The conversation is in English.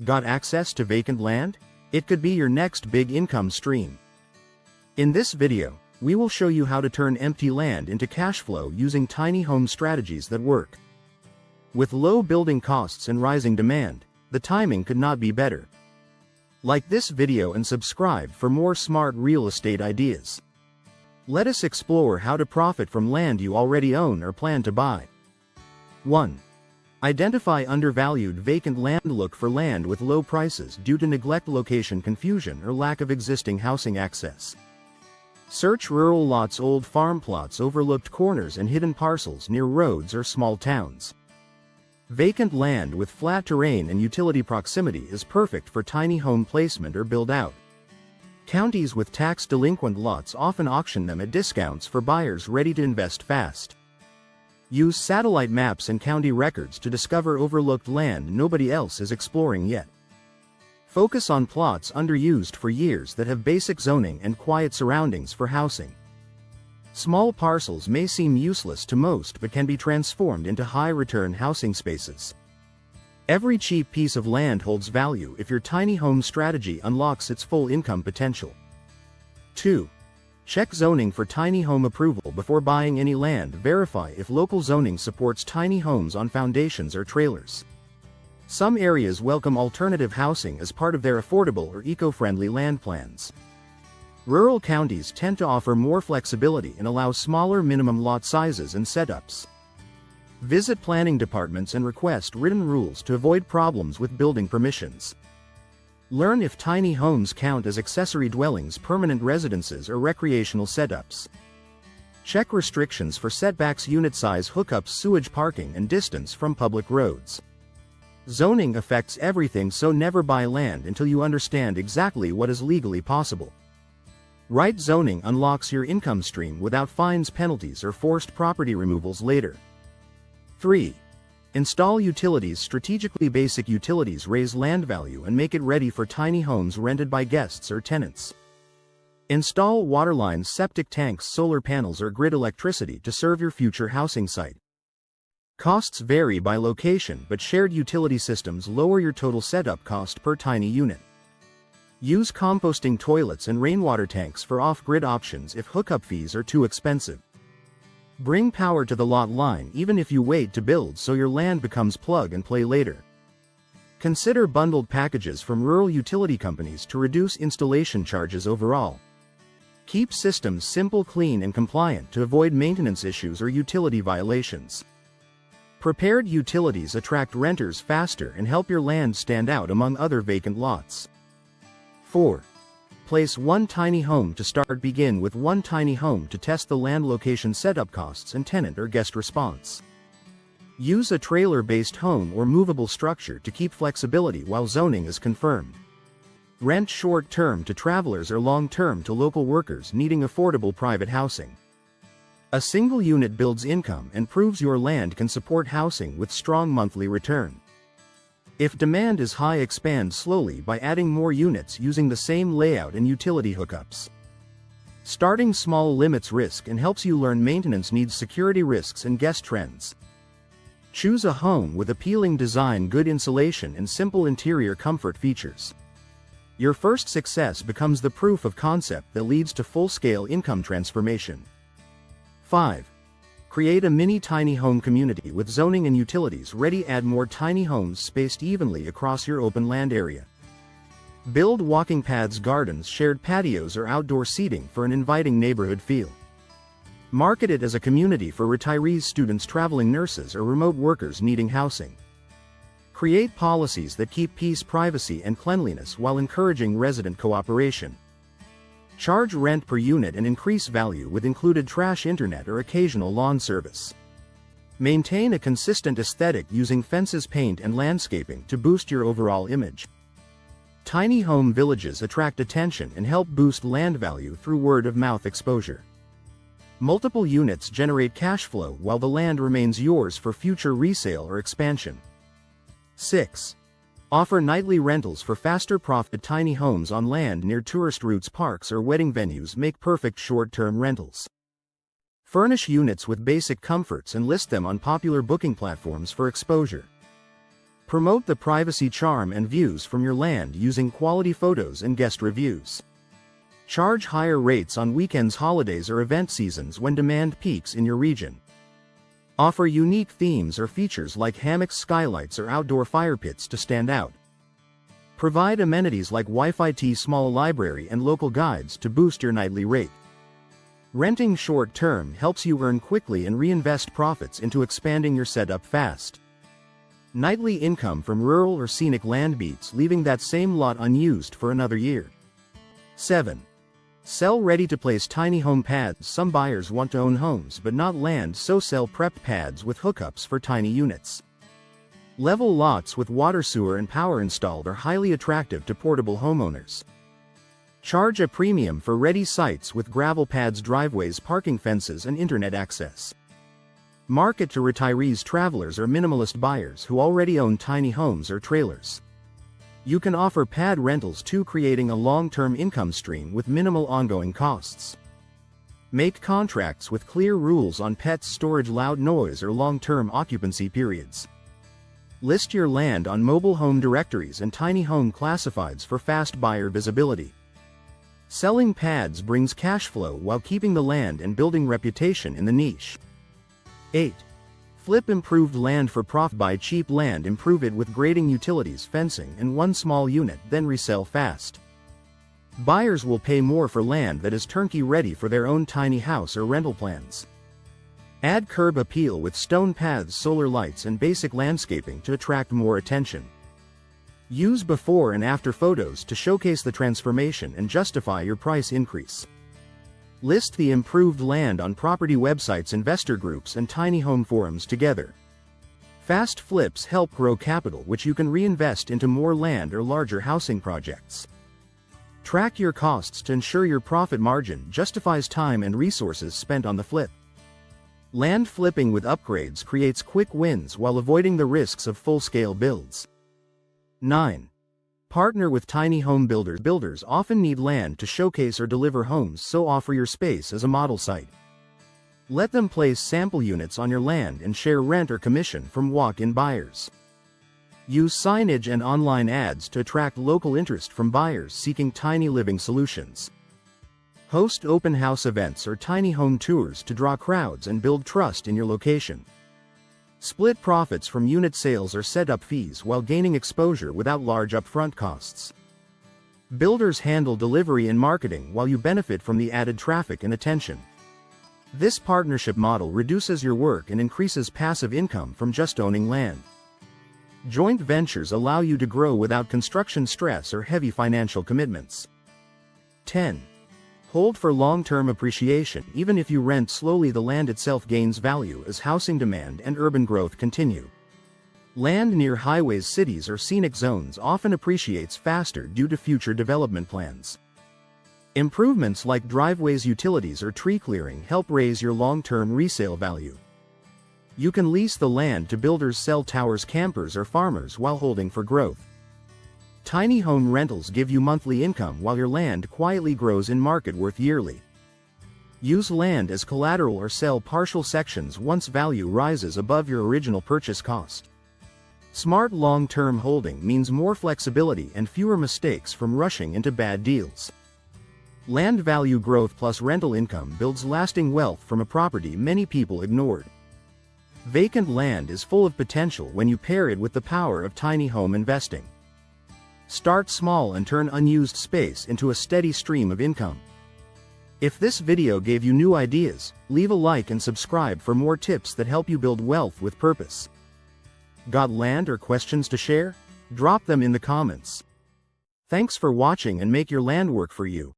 Got access to vacant land? It could be your next big income stream. In this video, we will show you how to turn empty land into cash flow using tiny home strategies that work. With low building costs and rising demand, the timing could not be better. Like this video and subscribe for more smart real estate ideas. Let us explore how to profit from land you already own or plan to buy. 1. Identify undervalued vacant land. Look for land with low prices due to neglect, location confusion, or lack of existing housing access. Search rural lots, old farm plots, overlooked corners, and hidden parcels near roads or small towns. Vacant land with flat terrain and utility proximity is perfect for tiny home placement or build-out. Counties with tax-delinquent lots often auction them at discounts for buyers ready to invest fast. Use satellite maps and county records to discover overlooked land nobody else is exploring yet. Focus on plots underused for years that have basic zoning and quiet surroundings for housing. Small parcels may seem useless to most but can be transformed into high-return housing spaces. Every cheap piece of land holds value if your tiny home strategy unlocks its full income potential. 2. Check zoning for tiny home approval before buying any land. Verify if local zoning supports tiny homes on foundations or trailers. Some areas welcome alternative housing as part of their affordable or eco-friendly land plans. Rural counties tend to offer more flexibility and allow smaller minimum lot sizes and setups. Visit planning departments and request written rules to avoid problems with building permissions. Learn if tiny homes count as accessory dwellings, permanent residences, or recreational setups. Check restrictions for setbacks, unit size, hookups, sewage, parking, and distance from public roads. Zoning affects everything, so never buy land until you understand exactly what is legally possible. Right zoning unlocks your income stream without fines, penalties, or forced property removals later. 3. Install utilities strategically. Basic utilities raise land value and make it ready for tiny homes rented by guests or tenants. Install water lines, septic tanks, solar panels, or grid electricity to serve your future housing site. Costs vary by location, but shared utility systems lower your total setup cost per tiny unit. Use composting toilets and rainwater tanks for off-grid options if hookup fees are too expensive. Bring power to the lot line even if you wait to build, so your land becomes plug and play later. Consider bundled packages from rural utility companies to reduce installation charges overall. Keep systems simple, clean, and compliant to avoid maintenance issues or utility violations. Prepared utilities attract renters faster and help your land stand out among other vacant lots. 4. Place one tiny home to start. Begin with one tiny home to test the land, location, setup costs, and tenant or guest response. Use a trailer-based home or movable structure to keep flexibility while zoning is confirmed. Rent short-term to travelers or long-term to local workers needing affordable private housing. A single unit builds income and proves your land can support housing with strong monthly return. If demand is high, expand slowly by adding more units using the same layout and utility hookups. Starting small limits risk and helps you learn maintenance needs, security risks, and guest trends. Choose a home with appealing design, good insulation, and simple interior comfort features. Your first success becomes the proof of concept that leads to full-scale income transformation. 5. Create a mini tiny home community with zoning and utilities ready. Add more tiny homes spaced evenly across your open land area. Build walking paths, gardens, shared patios, or outdoor seating for an inviting neighborhood feel. Market it as a community for retirees, students, traveling nurses, or remote workers needing housing. Create policies that keep peace, privacy, and cleanliness while encouraging resident cooperation. Charge rent per unit and increase value with included trash, internet, or occasional lawn service. Maintain a consistent aesthetic using fences, paint, and landscaping to boost your overall image. Tiny home villages attract attention and help boost land value through word-of-mouth exposure. Multiple units generate cash flow while the land remains yours for future resale or expansion. 6. Offer nightly rentals for faster profit. Tiny homes on land near tourist routes, parks, or wedding venues make perfect short-term rentals. Furnish units with basic comforts and list them on popular booking platforms for exposure. Promote the privacy, charm, and views from your land using quality photos and guest reviews. Charge higher rates on weekends, holidays, or event seasons when demand peaks in your region. Offer unique themes or features like hammocks, skylights, or outdoor fire pits to stand out. Provide amenities like Wi-Fi, small library, and local guides to boost your nightly rate. Renting short-term helps you earn quickly and reinvest profits into expanding your setup fast. Nightly income from rural or scenic land beats leaving that same lot unused for another year. 7. Sell ready-to-place tiny home pads. Some buyers want to own homes but not land, so sell prepped pads with hookups for tiny units. Level lots with water, sewer, and power installed are highly attractive to portable homeowners. Charge a premium for ready sites with gravel pads, driveways, parking fences, and internet access. Market to retirees, travelers, or minimalist buyers who already own tiny homes or trailers. You can offer pad rentals too, creating a long-term income stream with minimal ongoing costs. Make contracts with clear rules on pets, storage, loud noise, or long-term occupancy periods. List your land on mobile home directories and tiny home classifieds for fast buyer visibility. Selling pads brings cash flow while keeping the land and building reputation in the niche. 8. Flip improved land for profit. Buy cheap land, improve it with grading, utilities, fencing, and one small unit, then resell fast. Buyers will pay more for land that is turnkey ready for their own tiny house or rental plans. Add curb appeal with stone paths, solar lights, and basic landscaping to attract more attention. Use before and after photos to showcase the transformation and justify your price increase. List the improved land on property websites, investor groups, and tiny home forums together. Fast flips help grow capital, which you can reinvest into more land or larger housing projects. Track your costs to ensure your profit margin justifies time and resources spent on the flip. Land flipping with upgrades creates quick wins while avoiding the risks of full-scale builds. 9. Partner with tiny home builders. Builders often need land to showcase or deliver homes, so offer your space as a model site. Let them place sample units on your land and share rent or commission from walk-in buyers. Use signage and online ads to attract local interest from buyers seeking tiny living solutions. Host open house events or tiny home tours to draw crowds and build trust in your location. Split profits from unit sales or setup fees while gaining exposure without large upfront costs. Builders handle delivery and marketing while you benefit from the added traffic and attention. This partnership model reduces your work and increases passive income from just owning land. Joint ventures allow you to grow without construction stress or heavy financial commitments. 10. Hold for long-term appreciation. Even if you rent slowly, the land itself gains value as housing demand and urban growth continue. Land near highways, cities, or scenic zones often appreciates faster due to future development plans. Improvements like driveways, utilities, or tree clearing help raise your long-term resale value. You can lease the land to builders, sell towers, campers, or farmers while holding for growth. Tiny home rentals give you monthly income while your land quietly grows in market worth yearly. Use land as collateral or sell partial sections once value rises above your original purchase cost. Smart long-term holding means more flexibility and fewer mistakes from rushing into bad deals. Land value growth plus rental income builds lasting wealth from a property many people ignored. Vacant land is full of potential when you pair it with the power of tiny home investing. Start small and turn unused space into a steady stream of income. If this video gave you new ideas, leave a like and subscribe for more tips that help you build wealth with purpose. Got land or questions to share? Drop them in the comments. Thanks for watching, and make your land work for you.